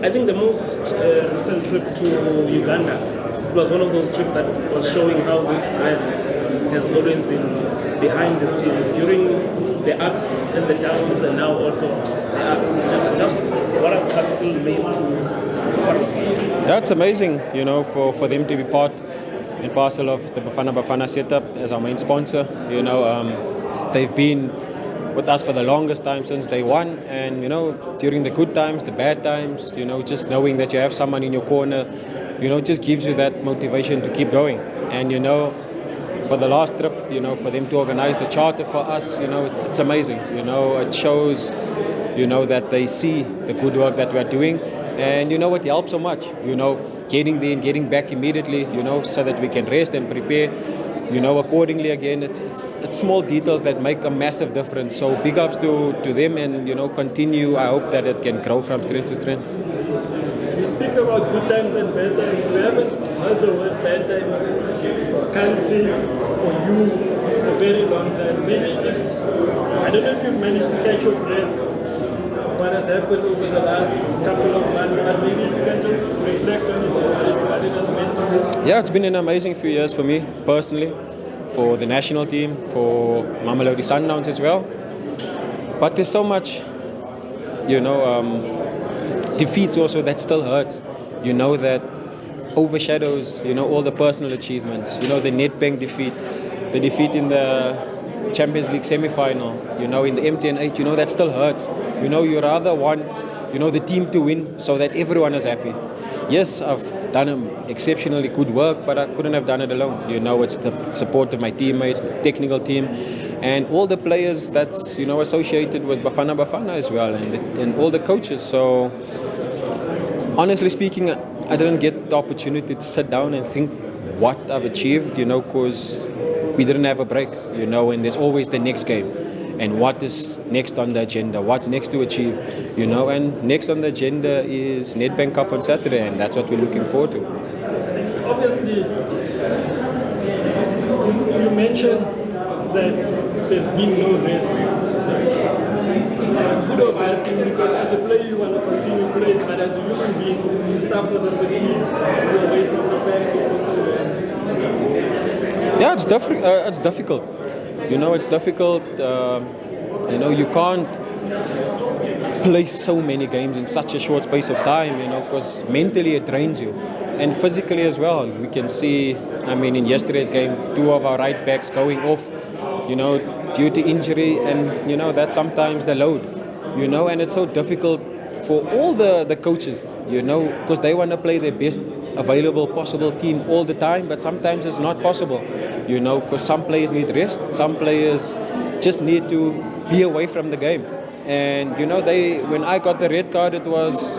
think the most recent trip to Uganda, it was one of those trips that was showing how this brand has always been behind this team during the ups and the downs, and now also the ups. And that's what has Castle made to. That's amazing, for them to be part and parcel of the Bafana Bafana setup as our main sponsor. They've been with us for the longest time since day one, and during the good times, the bad times, just knowing that you have someone in your corner, just gives you that motivation to keep going. And for the last trip, for them to organize the charter for us, it's amazing. It shows, that they see the good work that we're doing, and it helps so much. Getting there and getting back immediately, so that we can rest and prepare. Accordingly again, it's small details that make a massive difference. So big ups to them, and continue. I hope that it can grow from strength to strength. You speak about good times and bad times. We haven't heard the word bad times currently for you for a very long time. Maybe I don't know if you've managed to catch your breath what has happened over the last couple of months, but maybe you can just reflect on it, what it has meant for you. Yeah, it's been an amazing few years for me personally, for the national team, for Mamelodi Sundowns as well. But there's so much, defeats also that still hurts. That overshadows, all the personal achievements. The Nedbank defeat, the defeat in the Champions League semi-final, in the MTN 8, that still hurts. You rather want, the team to win so that everyone is happy. Yes, I've done exceptionally good work, but I couldn't have done it alone. It's the support of my teammates, technical team, and all the players that's, associated with Bafana Bafana as well, and all the coaches. So, honestly speaking, I didn't get the opportunity to sit down and think what I've achieved, because we didn't have a break, and there's always the next game. And what is next on the agenda? What's next to achieve? And next on the agenda is Nedbank Cup on Saturday, and that's what we're looking forward to. Obviously, you mentioned that there's been no rest. Good or bad thing, because as a player you want to continue playing, but as a human being, you suffer the fatigue, you're away from the family for so long. Yeah, it's difficult. It's difficult. You can't play so many games in such a short space of time, because mentally it drains you. And physically as well. We can see, in yesterday's game, 2 of our right backs going off, due to injury, and, that's sometimes the load, and it's so difficult for all the coaches, because they want to play their best available possible team all the time, but sometimes it's not possible, because some players need rest, some players just need to be away from the game. And when I got the red card, it was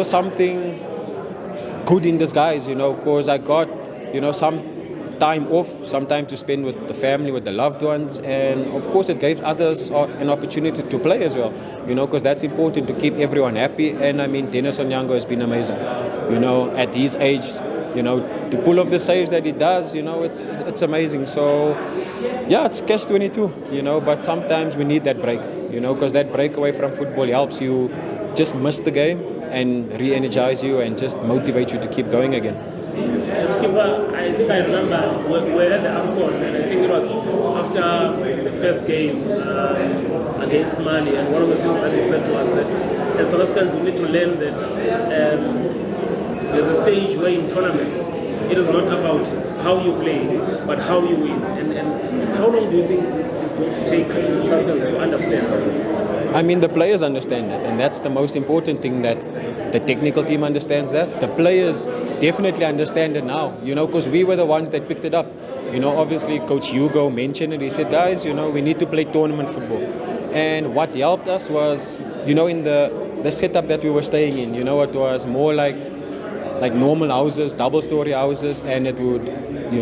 something good in disguise, because I got some time off, some time to spend with the family, with the loved ones, and of course it gave others an opportunity to play as well, because that's important to keep everyone happy. And Dennis Onyango has been amazing, at his age, to pull off the saves that he does, it's amazing. So yeah, it's catch-22, but sometimes we need that break, because that break away from football helps you just miss the game and re-energize you and just motivate you to keep going again. Skipper, I think I remember we were at the AFCON, and I think it was after the first game against Mali, and one of the things that they said to us that as South Africans we need to learn that there's a stage where in tournaments it is not about how you play but how you win. And how long do you think this is going to take South Africans to understand? The players understand that, and that's the most important thing, that the technical team understands that. The players definitely understand it now, because we were the ones that picked it up. Obviously Coach Hugo mentioned it. He said, guys, we need to play tournament football. And what helped us was, in the setup that we were staying in, it was more like normal houses, double-story houses, and it would,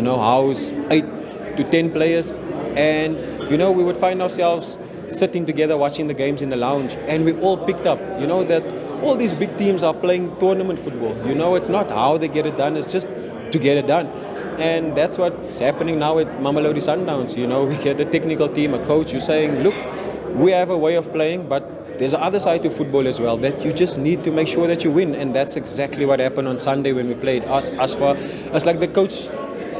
house 8 to 10 players. And, we would find ourselves sitting together watching the games in the lounge, and we all picked up, that all these big teams are playing tournament football. It's not how they get it done, it's just to get it done. And that's what's happening now at Mamelodi Sundowns. We get a technical team, a coach who's saying, look, we have a way of playing, but there's an other side to football as well, that you just need to make sure that you win. And that's exactly what happened on Sunday when we played. Us like the coach,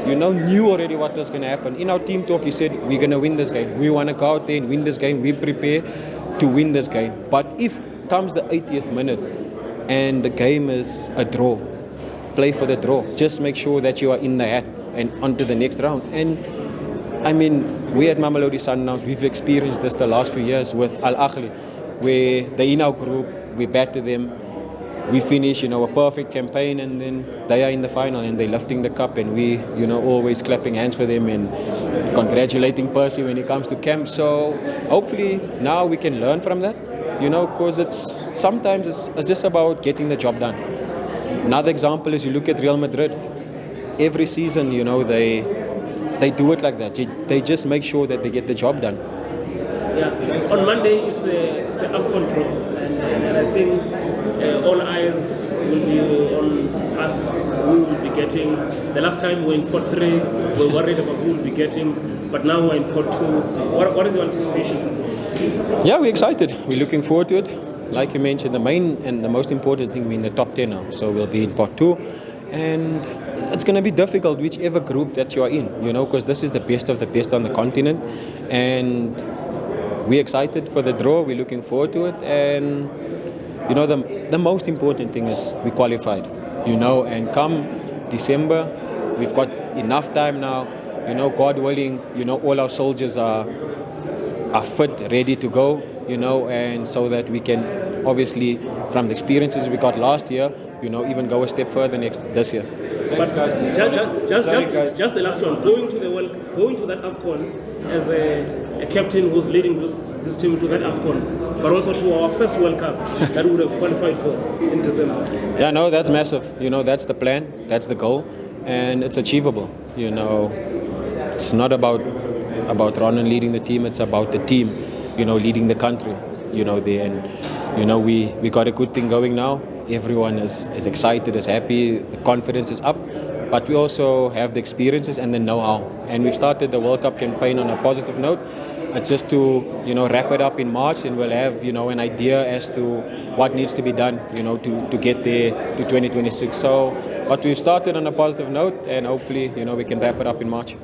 knew already what was going to happen. In our team talk, he said, we're going to win this game. We want to go out there and win this game. We prepare to win this game. But if comes the 80th minute and the game is a draw, play for the draw. Just make sure that you are in the hat and onto the next round. And I mean, we at Mamelodi Sundowns, we've experienced this the last few years with Al Ahly, where they're in our group, we batter them, we finish, a perfect campaign, and then they are in the final and they're lifting the cup, and we, always clapping hands for them and congratulating Percy when he comes to camp. So hopefully now we can learn from that, because sometimes it's just about getting the job done. Another example is you look at Real Madrid. Every season, they do it like that. They just make sure that they get the job done. Yeah. On Monday is the AFCON draw, and I think all eyes will be on us. We will be getting. The last time we were in Pot 3, we were worried about who we'll be getting, but now we're in Pot 2. What is your anticipation for this? Yeah, we're excited. We're looking forward to it. Like you mentioned, the main and the most important thing, we're in the top 10 now. So we'll be in Pot 2. And it's going to be difficult, whichever group that you are in, because this is the best of the best on the continent. And we're excited for the draw. We're looking forward to it. And, the most important thing is we qualified, and come December, we've got enough time now, God willing, all our soldiers are fit, ready to go, and so that we can obviously, from the experiences we got last year, even go a step further this year. But just the last one, going to that AFCON as a captain who's leading this team to that AFCON, but also to our first World Cup that we would have qualified for in December. Yeah, no, that's massive. That's the plan, that's the goal, and it's achievable. It's not about Ronwen leading the team, it's about the team, leading the country, there. And, we got a good thing going now. Everyone is excited, is happy, the confidence is up, but we also have the experiences and the know-how. And we've started the World Cup campaign on a positive note. It's just to, wrap it up in March, and we'll have, an idea as to what needs to be done, to get there to 2026. So, but we've started on a positive note, and hopefully, we can wrap it up in March.